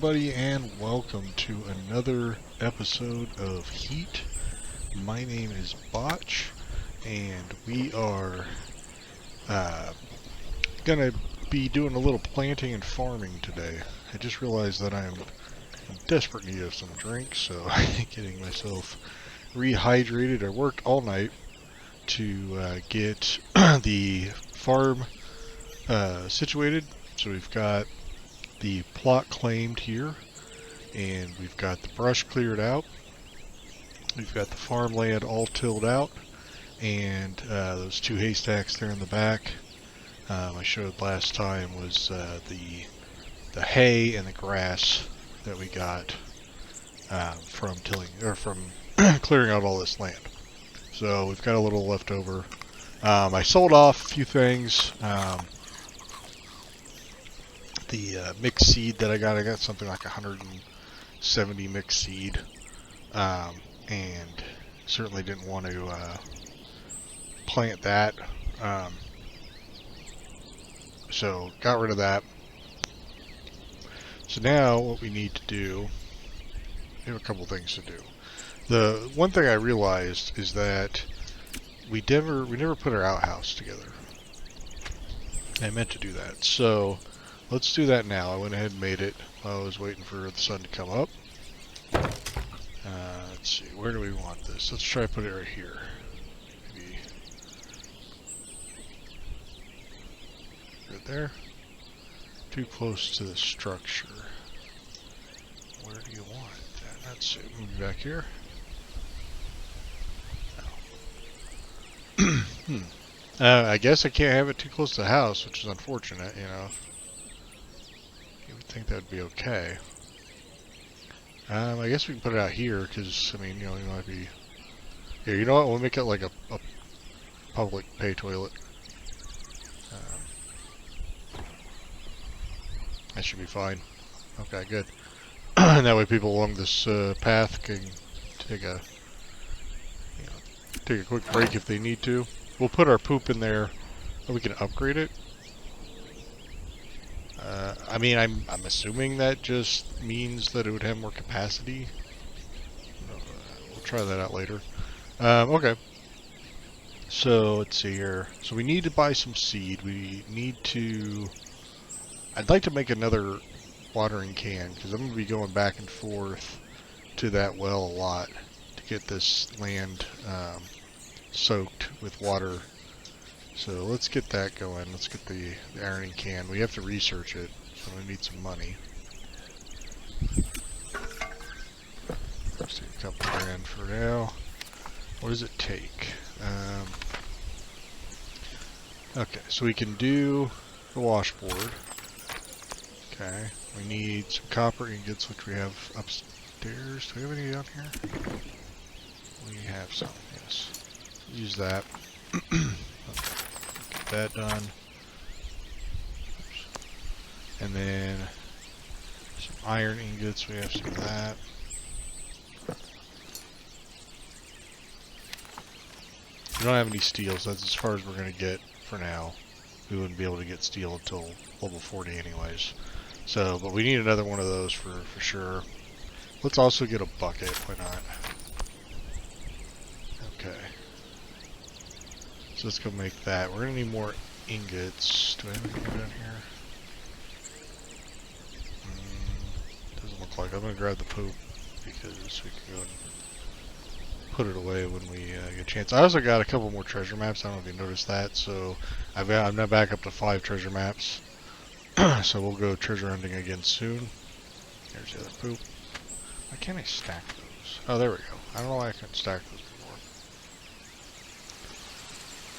everybody, and welcome to another episode of Heat. My name is Botch, and we are gonna be doing a little planting and farming today. I just realized that I'm in desperate need of some drink, so I'm getting myself rehydrated. I worked all night to get the farm situated, so we've got the plot claimed here, and we've got the brush cleared out. We've got the farmland all tilled out, and those two haystacks there in the back I showed last time was the hay and the grass that we got from clearing out all this land. So we've got a little left over. I sold off a few things. The mixed seed that I got something like 170 mixed seed, and certainly didn't want to plant that, so got rid of that. So now what we need to do, we have a couple things to do. The one thing I realized is that we never put our outhouse together. I meant to do that, so let's do that now. I went ahead and made it while I was waiting for the sun to come up. Let's see, where do we want this? Let's try to put it right here. Maybe right there. Too close to the structure. Where do you want that? Let's see, move back here. No. I guess I can't have it too close to the house, which is unfortunate, you know. You would think that would be okay. I guess we can put it out here, because, I mean, you know, it might be... Here, you know what? We'll make it like a public pay toilet. That should be fine. Okay, good. And that way people along this path can take a quick break if they need to. We'll put our poop in there. Oh, we can upgrade it. I mean, I'm assuming that just means that it would have more capacity. We'll try that out later. Okay. So let's see here. So we need to buy some seed. We need to... I'd like to make another watering can, because I'm going to be going back and forth to that well a lot to get this land soaked with water. So let's get that going. Let's get the ironing can. We have to research it, so we need some money. Let's take a couple grand for now. What does it take? Okay, so we can do the washboard. Okay, we need some copper ingots, which we have upstairs. Do we have any down here? We have some, yes. Use that. Okay. Get that done. Oops. And then some iron ingots, we have some of that. We don't have any steel, so that's as far as we're going to get for now. We wouldn't be able to get steel until level 40 anyways. So, but we need another one of those for sure. Let's also get a bucket, why not? Okay. So let's go make that. We're going to need more ingots. Do I have anything down here? Doesn't look like. I'm going to grab the poop because we can go and put it away when we get a chance. I also got a couple more treasure maps. I don't know if you noticed that. So I'm now back up to 5 treasure maps. So we'll go treasure hunting again soon. There's the other poop. Why can't I stack those? Oh, there we go. I don't know why I couldn't stack those before.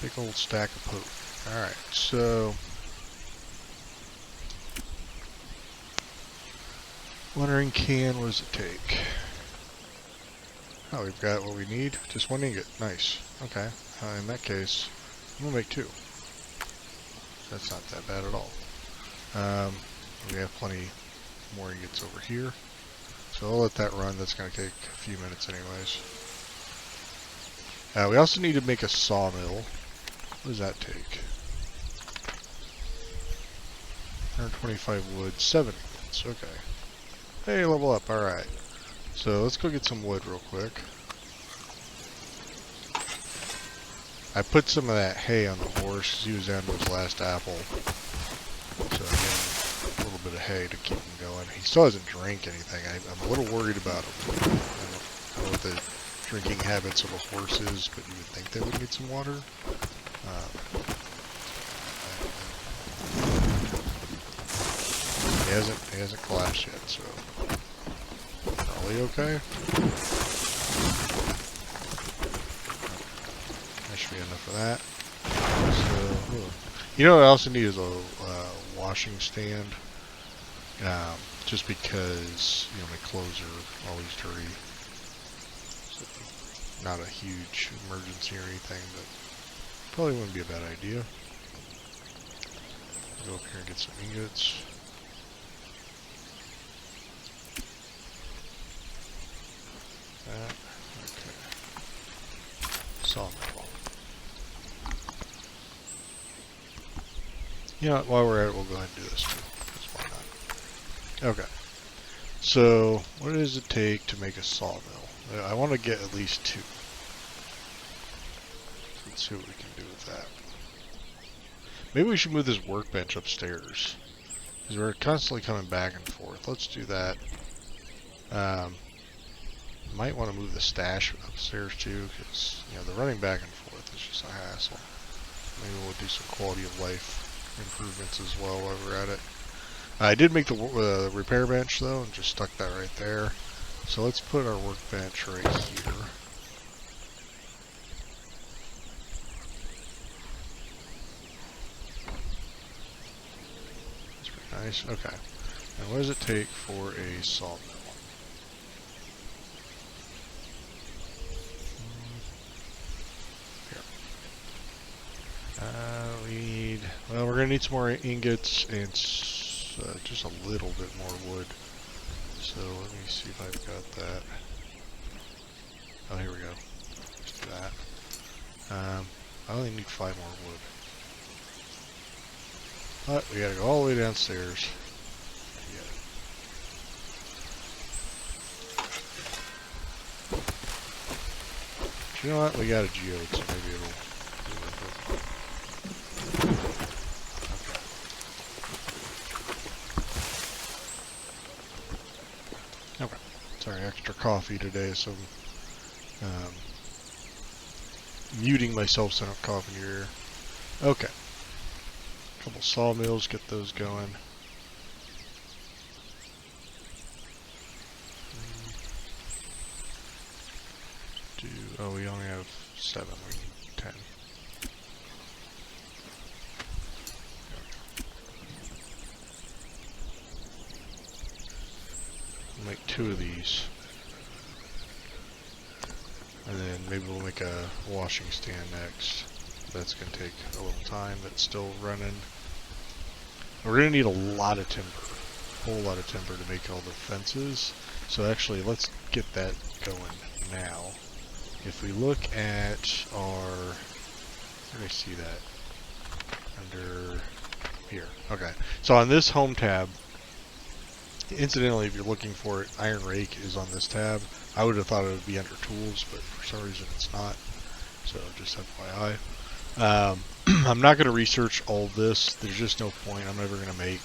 Big old stack of poop. Alright, so... watering can, what does it take? Oh, we've got what we need. Just one ingot. Nice. Okay. In that case, I'm going to make 2. That's not that bad at all. We have plenty more ingots over here. So I'll let that run. That's going to take a few minutes anyways. We also need to make a sawmill. What does that take? 125 wood, 7 ingots. Okay. Hey, level up. Alright. So let's go get some wood real quick. I put some of that hay on the horse because he was down to his last apple. So again, a little bit of hay to keep him going. He still hasn't drank anything. I'm a little worried about him. I don't know what the drinking habits of a horse is, but you would think they would need some water. He hasn't collapsed yet, so probably okay. That should be enough of that. So, you know what I also need is a washing stand. Just because, you know, my clothes are always dirty. So, not a huge emergency or anything, but probably wouldn't be a bad idea. Go up here and get some ingots. That, okay. Sawmill. You know what, while we're at it, we'll go ahead and do this too. Because why not? Okay. So, what does it take to make a sawmill? I want to get at least 2. Let's see what we can do with that. Maybe we should move this workbench upstairs. Because we're constantly coming back and forth. Let's do that. Might want to move the stash upstairs too, because, you know, the running back and forth is just a hassle. Maybe we'll do some quality of life improvements as well while we're at it. I did make the repair bench though, and just stuck that right there. So let's put our workbench right here. That's pretty nice. Okay. And what does it take for a sawmill? We need, well, we're going to need some more ingots and just a little bit more wood. So let me see if I've got that. Oh, here we go. Let's do that. I only need 5 more wood. But we got to go all the way downstairs. You know what? We got a geode, so maybe it'll be worth it. Okay. Sorry, extra coffee today, so I'm muting myself so I don't cough in your ear. Okay. Couple sawmills, get those going. Oh, we only have 7, we need 10. We'll make 2 of these. And then maybe we'll make a washing stand next. That's going to take a little time, but it's still running. We're going to need a lot of timber. A whole lot of timber to make all the fences. So actually, let's get that going now. If we look at our, where do I see that? Under here. Okay. So on this home tab, incidentally, if you're looking for it, Iron Rake is on this tab. I would have thought it would be under tools, but for some reason it's not. So just FYI. I'm not going to research all of this. There's just no point. I'm never going to make,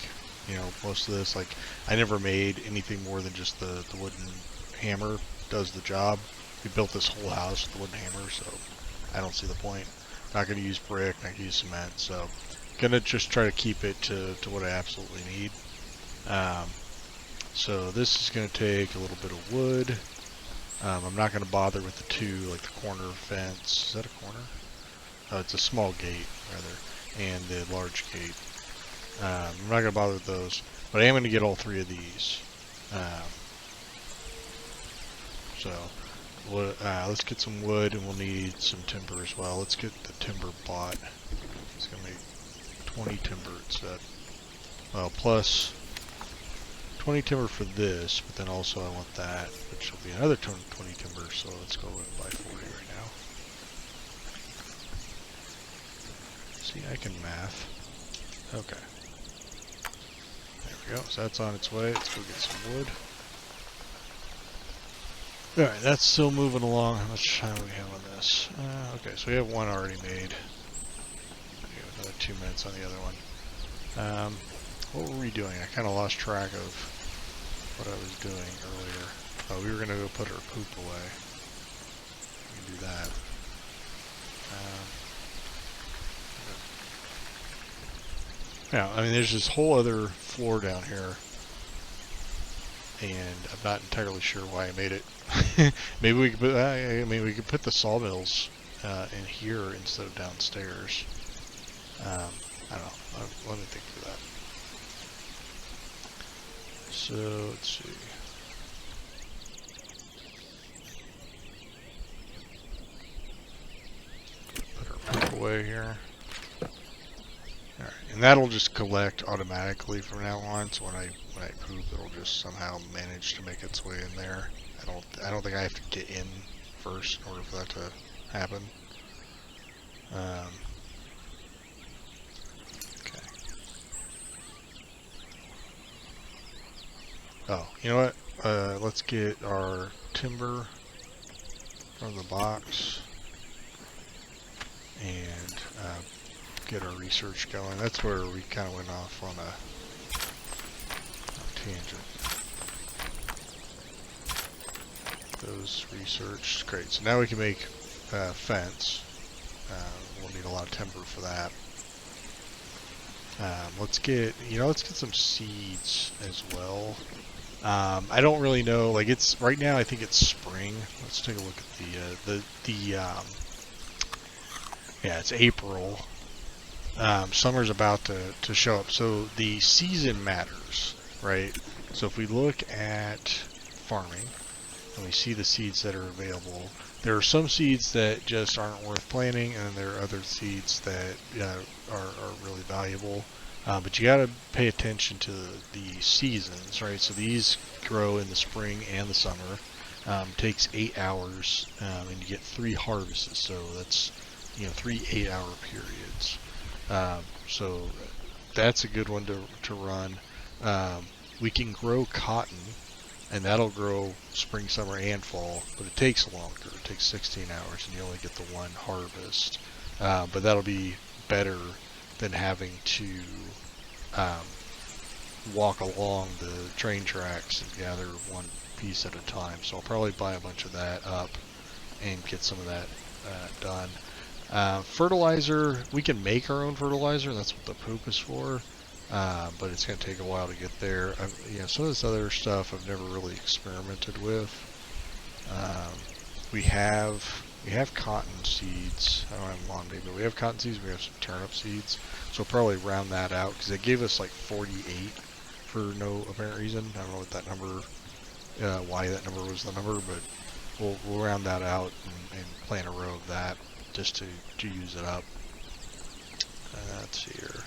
you know, most of this. Like, I never made anything more than just the wooden hammer does the job. We built this whole house with the wooden hammer, so I don't see the point. Not going to use brick, not going to use cement, so going to just try to keep it to what I absolutely need. So this is going to take a little bit of wood. I'm not going to bother with the 2, like the corner fence. Is that a corner? Oh, it's a small gate, rather, and the large gate. I'm not going to bother with those, but I am going to get all 3 of these. Let's get some wood, and we'll need some timber as well. Let's get the timber bought. It's going to make 20 timber, it said. Well, plus 20 timber for this, but then also I want that, which will be another 20 timber, so let's go and buy 40 right now. See, I can math. Okay. There we go, so that's on its way. Let's go get some wood. Alright, that's still moving along. How much time do we have on this? Okay, so we have one already made. We have another 2 minutes on the other one. What were we doing? I kind of lost track of what I was doing earlier. Oh, we were going to go put our poop away. We can do that. Yeah, I mean, there's this whole other floor down here, and I'm not entirely sure why I made it. Maybe we could put, I mean, we could put the sawmills in here instead of downstairs. I don't know. Let me think through that. So, let's see. Put our poop away here. Alright, and that'll just collect automatically from now on, so when I poop, it'll just somehow manage to make its way in there. I don't think I have to get in first in order for that to happen. Okay. Oh, you know what? Let's get our timber from the box and get our research going. That's where we kind of went off on a tangent. Those research, great. So now we can make fence. We'll need a lot of timber for that. Let's get some seeds as well. I don't really know. Like it's right now. I think it's spring. Let's take a look at yeah, it's April. Summer's about to show up. So the season matters, right? So if we look at farming and we see the seeds that are available, there are some seeds that just aren't worth planting, and there are other seeds that are really valuable. But you got to pay attention to the seasons, right? So these grow in the spring and the summer. Takes 8 hours, and you get 3 harvests. So that's 3 8-hour periods. So that's a good one to run. We can grow cotton, and that'll grow spring, summer, and fall, but it takes longer. It takes 16 hours, and you only get the 1 harvest. But that'll be better than having to walk along the train tracks and gather one piece at a time. So I'll probably buy a bunch of that up and get some of that done. Fertilizer, we can make our own fertilizer. That's what the poop is for. But it's going to take a while to get there. Some of this other stuff I've never really experimented with. We have cotton seeds. I don't have them on me, but we have cotton seeds. We have some turnip seeds. So we'll probably round that out because they gave us like 48 for no apparent reason. I don't know what that number, why that number was the number, but we'll round that out and plant a row of that just to use it up. Let's see here.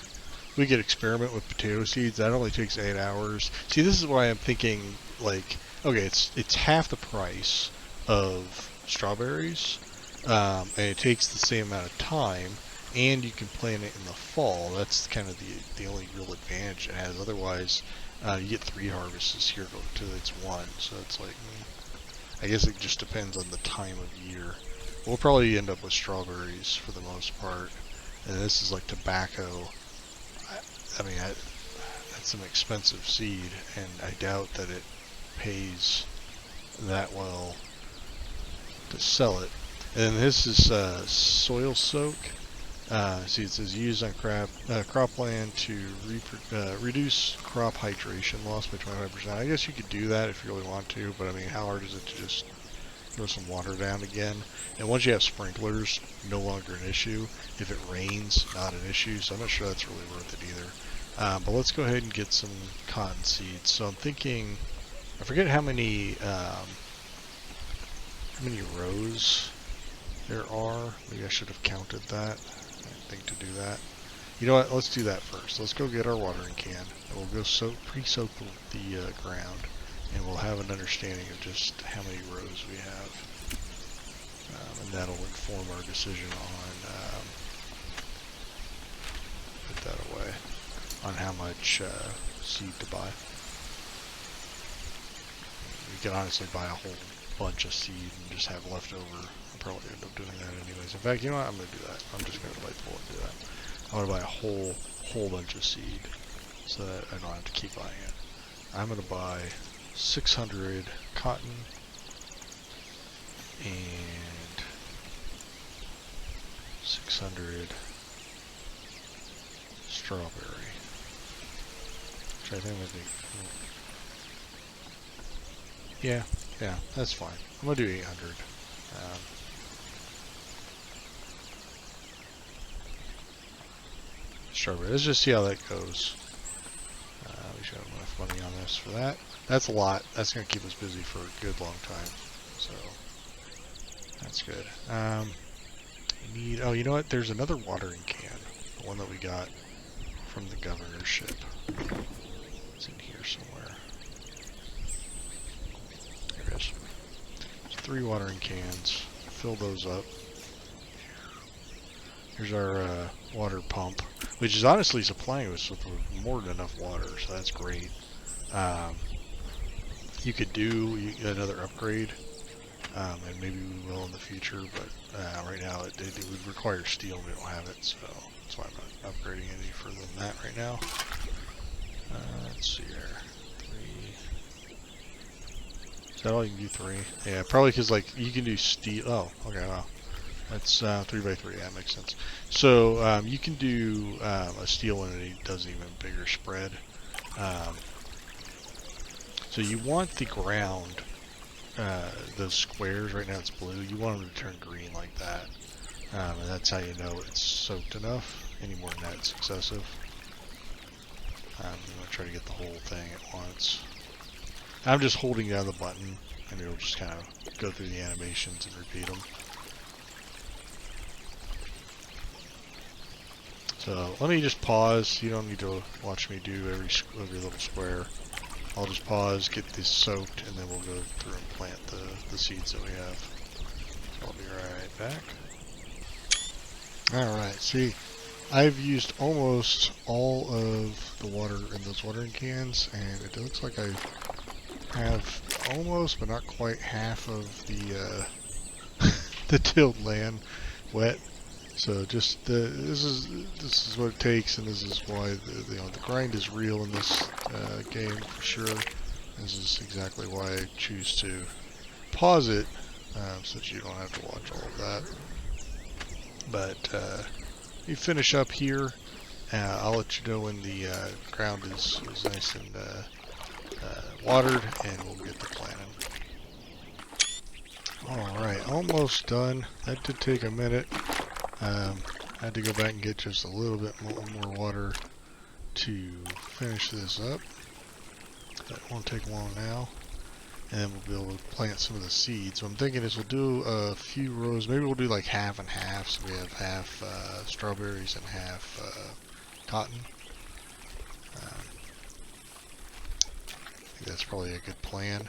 We could experiment with potato seeds. That only takes 8 hours. See, this is why I'm thinking, like, okay, it's half the price of strawberries, and it takes the same amount of time, and you can plant it in the fall. That's kind of the only real advantage it has. Otherwise, you get 3 harvests here to its 1. So it's like, I guess it just depends on the time of year. We'll probably end up with strawberries for the most part, and this is like tobacco. I mean, that's an expensive seed, and I doubt that it pays that well to sell it. And then this is soil soak. See, it says used on cropland to reduce crop hydration loss by 25%. I guess you could do that if you really want to, but I mean, how hard is it to just throw some water down again? And once you have sprinklers, no longer an issue. If it rains, not an issue. So I'm not sure that's really worth it either. But let's go ahead and get some cotton seeds. So I'm thinking, I forget how many rows there are. Maybe I should have counted that. I think to do that. You know what? Let's do that first. Let's go get our watering can. And we'll go pre-soak the ground, and we'll have an understanding of just how many rows we have, and that'll inform our decision on put that away, on how much seed to buy. You can honestly buy a whole bunch of seed and just have leftover. I'll probably end up doing that anyways. In fact, you know what? I'm going to do that. I'm just going to pull and do that. I'm going to buy a whole bunch of seed so that I don't have to keep buying it. I'm going to buy 600 cotton and 600 strawberry. Which I think would be... Yeah, that's fine. I'm going to do 800. Strawberry. Let's just see how that goes. We should have enough money on this for that. That's a lot. That's going to keep us busy for a good long time. So, that's good. We need... Oh, you know what? There's another watering can. The one that we got from the governorship. It's in here somewhere. There it is. There's 3 watering cans. Fill those up. Here's our water pump, which is honestly supplying us with more than enough water, so that's great. You could do another upgrade, and maybe we will in the future, but right now it would require steel, and we don't have it, so that's why I'm not upgrading any further than that right now. Let's see here. 3. Is that all you can do? 3? Yeah, probably because like you can do steel. Oh, okay, wow. That's 3x3. Yeah, that makes sense. So you can do a steel one, and it does even bigger spread. So you want the ground, those squares. Right now it's blue. You want them to turn green like that, and that's how you know it's soaked enough. Any more than that, it's excessive. I'm going to try to get the whole thing at once. I'm just holding down the button, and it'll just kind of go through the animations and repeat them. So let me just pause. You don't need to watch me do every little square. I'll just pause, get this soaked, and then we'll go through and plant the seeds that we have. So I'll be right back. Alright, see, I've used almost all of the water in those watering cans, and it looks like I have almost, but not quite, half of the the tilled land wet. So just this is what it takes, and this is why the grind is real in this game for sure. This is exactly why I choose to pause it, so that you don't have to watch all of that. But you finish up here. I'll let you know when the ground is nice and watered, and we'll get the planting. Alright, almost done. That did take a minute. I had to go back and get just a little bit more water to finish this up. That won't take long now. And then we'll be able to plant some of the seeds. What I'm thinking is we'll do a few rows. Maybe we'll do like half and half, so we have half strawberries and half cotton. I think that's probably a good plan.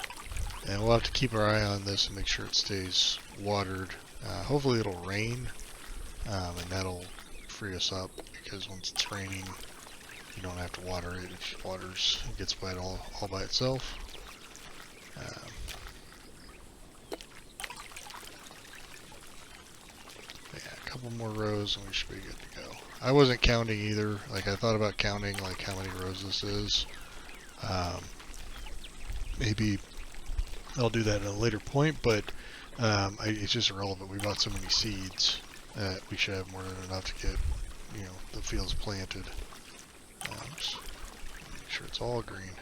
And we'll have to keep our eye on this and make sure it stays watered. Hopefully it'll rain. And that'll free us up, because once it's raining, you don't have to water it. If it waters, it gets wet all by itself. Yeah, a couple more rows and we should be good to go. I wasn't counting either. Like, I thought about counting like how many rows this is. Maybe I'll do that at a later point, but it's just irrelevant. We bought so many seeds. We should have more than enough to get, the fields planted. Just make sure it's all green.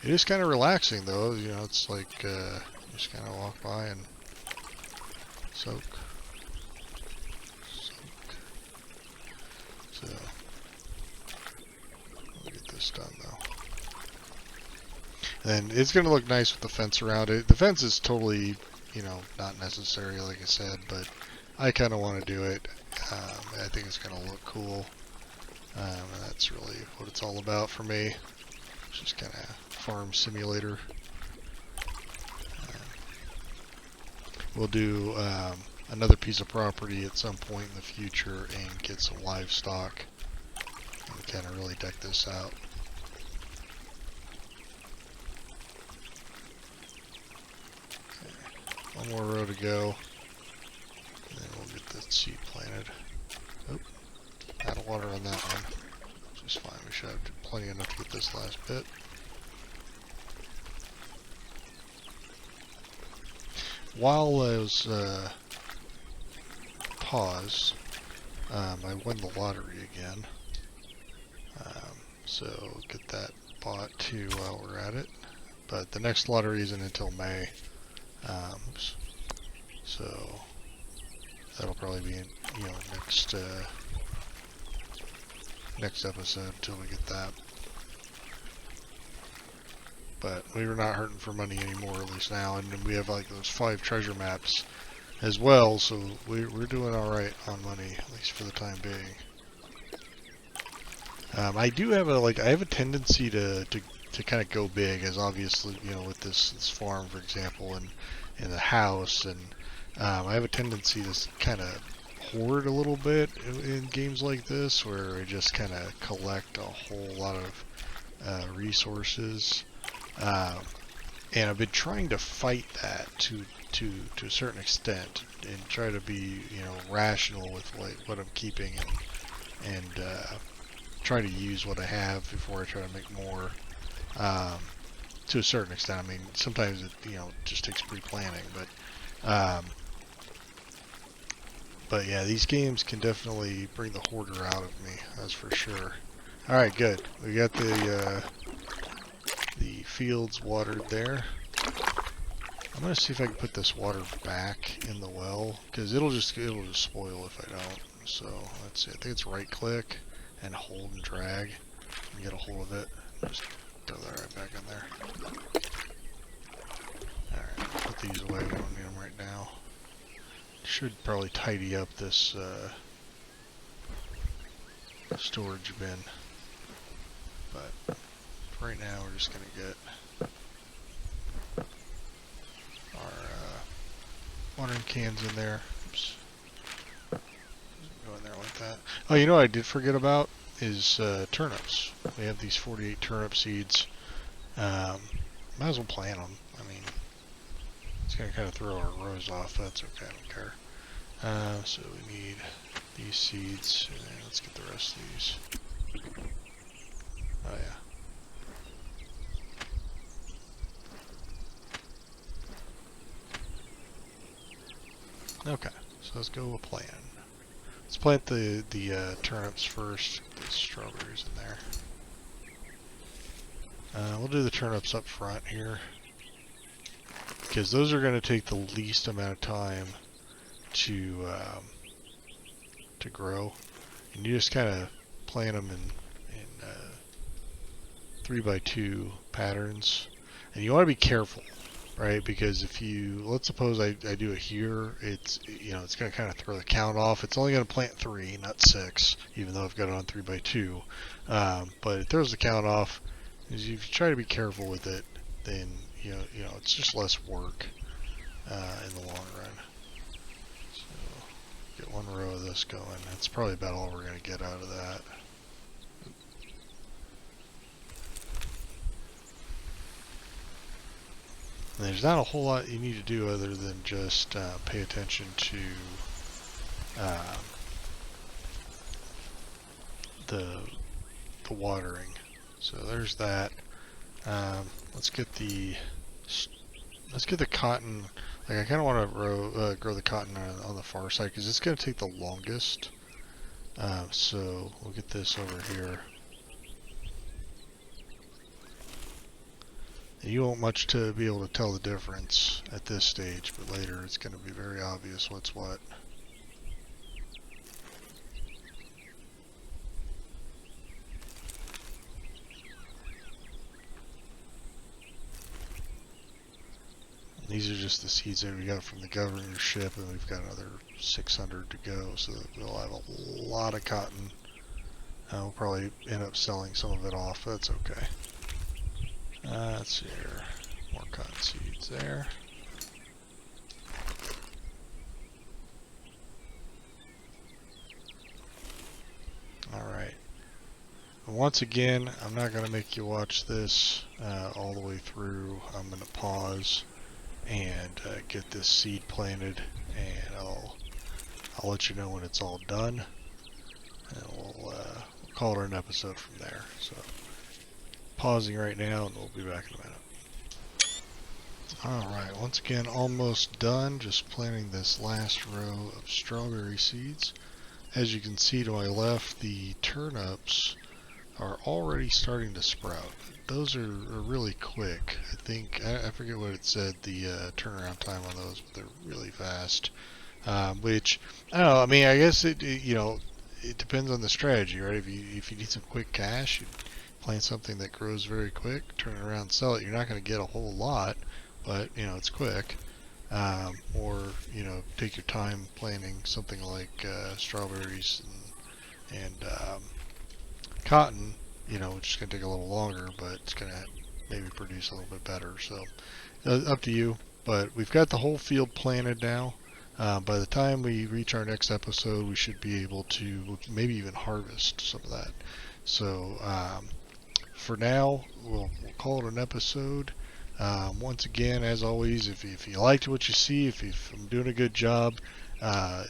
It is kind of relaxing, though. It's like just kind of walk by and soak. So we'll get this done, though. And it's going to look nice with the fence around it. The fence is totally, not necessary, like I said, but I kind of want to do it. I think it's going to look cool. And that's really what it's all about for me. It's just kind of farm simulator. We'll do another piece of property at some point in the future and get some livestock and kind of really deck this out. One more row to go. And then we'll get the seed planted. Oh, out of water on that one. Which is fine. We should have plenty enough to get this last bit. While I was paused, I won the lottery again. So get that bought too while we're at it. But the next lottery isn't until May. So that'll probably be in, next episode until we get that. But we were not hurting for money anymore, at least now, and we have like those 5 treasure maps as well, so we're doing all right on money, at least for the time being. I do have a tendency to kind of go big, as obviously with this farm, for example, and the house, and I have a tendency to kind of hoard a little bit in games like this, where I just kind of collect a whole lot of resources, and I've been trying to fight that to a certain extent, and try to be rational with what I'm keeping, and try to use what I have before I try to make more. To a certain extent, I mean, sometimes it just takes pre-planning, but yeah, these games can definitely bring the hoarder out of me, that's for sure. All right, good. We got the fields watered there. I'm gonna see if I can put this water back in the well, because it'll just spoil if I don't. So let's see. I think it's right click and hold and drag and get a hold of it. Just throw that right back in there. Alright, put these away. We don't need them right now. Should probably tidy up this storage bin. But for right now, we're just going to get our watering cans in there. Oops. Go in there like that. Oh, what I did forget about is turnips. We have these 48 turnip seeds. Might as well plant them. I mean, it's going to kind of throw our rows off, but that's okay, I don't care. So we need these seeds, and then let's get the rest of these. Oh yeah. Okay, so let's go with a plan. Let's plant the turnips first. Get the strawberries in there. We'll do the turnips up front here, because those are going to take the least amount of time to grow. And you just kind of plant them in 3x2 patterns. And you want to be careful, right? Because if let's suppose I do it here, it's it's going to kind of throw the count off. It's only going to plant 3, not 6, even though I've got it on 3x2. But it throws the count off. If you try to be careful with it, then it's just less work in the long run. So get one row of this going. That's probably about all we're going to get out of that. And there's not a whole lot you need to do other than just pay attention to the watering. So there's that. Let's get the cotton. Like, I kind of want to grow the cotton on the far side, because it's going to take the longest. So we'll get this over here. And you won't much to be able to tell the difference at this stage, but later it's going to be very obvious what's what. These are just the seeds that we got from the governorship, and we've got another 600 to go, so we'll have a lot of cotton. We'll probably end up selling some of it off, but that's okay. Let's see here. More cotton seeds there. Alright. Once again, I'm not going to make you watch this all the way through. I'm going to pause. and get this seed planted, and I'll let you know when it's all done, and we'll call it an episode from there. So pausing right now, and we'll be back in a minute. Alright, once again almost done, just planting this last row of strawberry seeds. As you can see to my left, the turnips are already starting to sprout. Those are really quick. I think, I forget what it said, the turnaround time on those, but they're really fast. Which, I don't know, I mean, I guess you know, it depends on the strategy, right? If you need some quick cash, you plant something that grows very quick, turn it around and sell it. You're not going to get a whole lot, but, you know, it's quick. Or, you know, take your time planting something like strawberries and cotton, you know, which is going to take a little longer, but it's going to maybe produce a little bit better. So, up to you. But we've got the whole field planted now. By the time we reach our next episode, we should be able to maybe even harvest some of that. So, for now, we'll call it an episode. Once again, as always, if you liked what you see, if I'm doing a good job,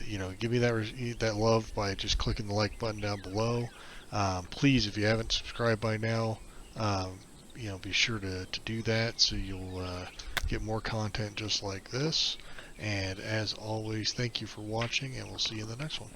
you know, give me that love by just clicking the like button down below. Please, if you haven't subscribed by now, you know, be sure to do that so you'll get more content just like this. And as always, thank you for watching, and we'll see you in the next one.